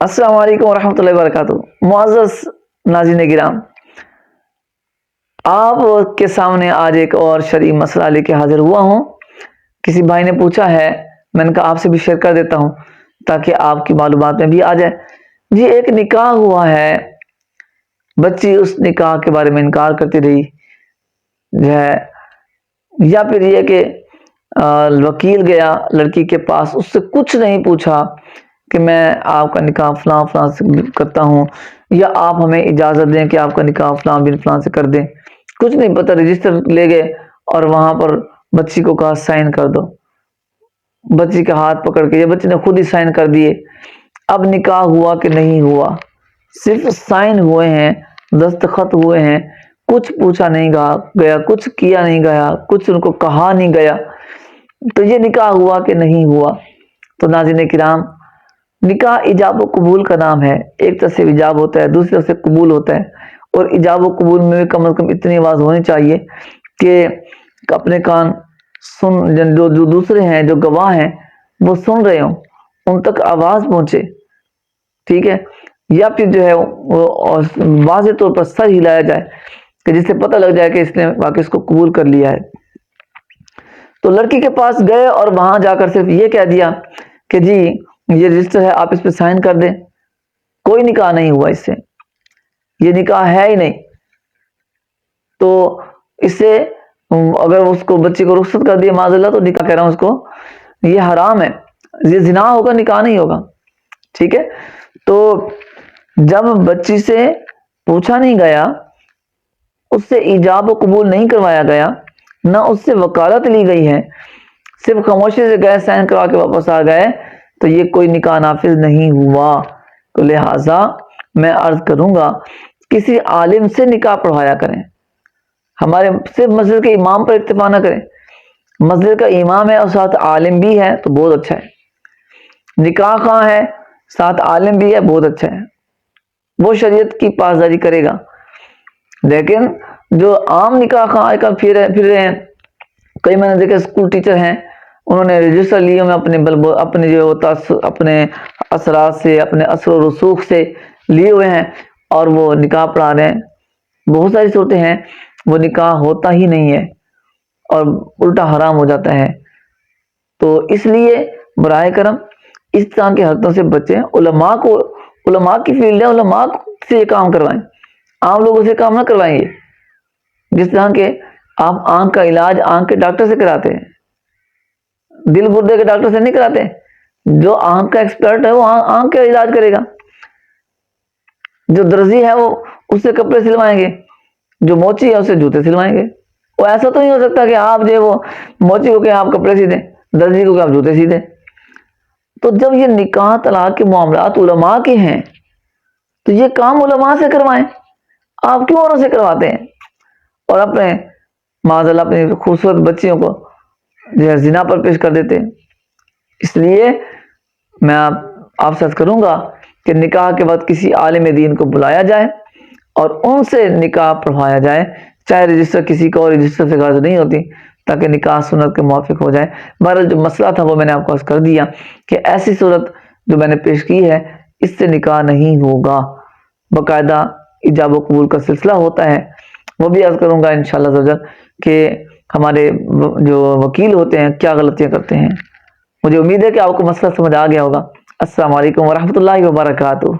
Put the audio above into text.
السلام علیکم ورحمۃ اللہ وبرکاتہ۔ معزز ناظرین کرام، آپ کے سامنے آج ایک اور شرعی مسئلہ لے کے حاضر ہوا ہوں۔ کسی بھائی نے پوچھا ہے، میں نے کہا آپ سے بھی شیئر کر دیتا ہوں تاکہ آپ کی معلومات میں بھی آ جائے۔ جی، ایک نکاح ہوا ہے، بچی اس نکاح کے بارے میں انکار کرتی رہی جو ہے، یا پھر یہ کہ وکیل گیا لڑکی کے پاس، اس سے کچھ نہیں پوچھا کہ میں آپ کا نکاح فلاں فلاں سے کرتا ہوں، یا آپ ہمیں اجازت دیں کہ آپ کا نکاح فلاں بن فلاں سے کر دیں۔ کچھ نہیں پتہ، رجسٹر لے گئے اور وہاں پر بچی کو کہا سائن کر دو۔ بچی کا ہاتھ پکڑ کے یہ بچی نے خود ہی سائن کر دیے۔ اب نکاح ہوا کہ نہیں ہوا؟ صرف سائن ہوئے ہیں، دستخط ہوئے ہیں، کچھ پوچھا نہیں گیا، کچھ کیا نہیں گیا، کچھ ان کو کہا نہیں گیا، تو یہ نکاح ہوا کہ نہیں ہوا؟ تو ناظرین کرام، نکاح ایجاب و قبول کا نام ہے۔ ایک طرف سے ایجاب ہوتا ہے، دوسری طرف سے قبول ہوتا ہے، اور ایجاب و قبول میں بھی کم از کم اتنی آواز ہونی چاہیے کہ اپنے کان سن، جو دوسرے ہیں، جو گواہ ہیں، وہ سن رہے ہوں، ان تک آواز پہنچے، ٹھیک ہے؟ یا پھر جو ہے وہ واضح طور پر سر ہلایا جائے کہ جس سے پتہ لگ جائے کہ اس نے واقعی اس کو قبول کر لیا ہے۔ تو لڑکی کے پاس گئے اور وہاں جا کر صرف یہ کہہ دیا کہ جی یہ رجسٹر ہے، آپ اس پہ سائن کر دیں۔ کوئی نکاح نہیں ہوا اس سے، یہ نکاح ہے ہی نہیں۔ تو اس سے اگر اس کو بچی کو رخصت کر دیا معاذ اللہ، تو نکاح کہہ رہا ہوں اس کو، یہ حرام ہے، یہ زنا ہوگا، نکاح نہیں ہوگا، ٹھیک ہے؟ تو جب بچی سے پوچھا نہیں گیا، اس سے ایجاب و قبول نہیں کروایا گیا، نہ اس سے وکالت لی گئی ہے، صرف خاموشی سے گئے سائن کروا کے واپس آ گئے، تو یہ کوئی نکاح نافذ نہیں ہوا۔ تو لہٰذا میں عرض کروں گا، کسی عالم سے نکاح پڑھایا کریں، ہمارے صرف مسجد کے امام پر اکتفا نہ کریں۔ مسجد کا امام ہے اور ساتھ عالم بھی ہے تو بہت اچھا ہے، نکاح خواں ہے ساتھ عالم بھی ہے، بہت اچھا ہے، وہ شریعت کی پاسداری کرے گا۔ لیکن جو عام نکاح خواں آج کل پھر رہے ہیں، کئی میں نے دیکھا اسکول ٹیچر ہیں، انہوں نے رجسٹر لیے میں اپنے جو اپنے اثرات سے، اپنے اثر و رسوخ سے لیے ہوئے ہیں، اور وہ نکاح پڑھا رہے ہیں۔ بہت ساری صورتیں ہیں وہ نکاح ہوتا ہی نہیں ہے اور الٹا حرام ہو جاتا ہے۔ تو اس لیے براہ کرم اس طرح کی حرکتوں سے بچیں۔ علماء کی فیلڈ ہے، علماء سے یہ کام کروائیں، عام لوگوں سے کام نہ کروائیں۔ یہ جس طرح کے آپ آنکھ کا علاج آنکھ کے ڈاکٹر سے کراتے ہیں، دل گردے کے ڈاکٹر سے نہیں کراتے۔ جو آنکھ کا ایکسپرٹ ہے وہ آنکھ کا علاج کرے گا، جو درزی ہے وہ اس سے کپڑے سلوائیں گے، جو موچی ہے اس سے جوتے سلوائیں گے۔ وہ ایسا تو نہیں ہو سکتا کہ آپ جو وہ موچی کو کہ آپ کپڑے سی دیں، درزی کو کہ آپ جوتے سی دیں۔ تو جب یہ نکاح طلاق کے معاملات علماء کے ہیں تو یہ کام علماء سے کروائیں، آپ کیوں اوروں سے کرواتے ہیں اور اپنے معاذ اللہ اپنی خوبصورت بچیوں کو جو ہے زنا پر پیش کر دیتے ہیں؟ اس لیے میں آپ سے عرض کروں گا کہ نکاح کے بعد کسی عالم دین کو بلایا جائے اور ان سے نکاح پڑھوایا جائے، چاہے رجسٹر کسی کو اور رجسٹر سے غرض نہیں ہوتی، تاکہ نکاح سنت کے موافق ہو جائے۔ بہرحال جو مسئلہ تھا وہ میں نے آپ کو عرض کر دیا کہ ایسی صورت جو میں نے پیش کی ہے اس سے نکاح نہیں ہوگا، باقاعدہ ایجاب و قبول کا سلسلہ ہوتا ہے۔ وہ بھی عرض کروں گا انشاءاللہ زوجل کہ ہمارے جو وکیل ہوتے ہیں کیا غلطیاں کرتے ہیں۔ مجھے امید ہے کہ آپ کو مسئلہ سمجھ آ گیا ہوگا۔ السلام علیکم ورحمۃ اللہ وبرکاتہ۔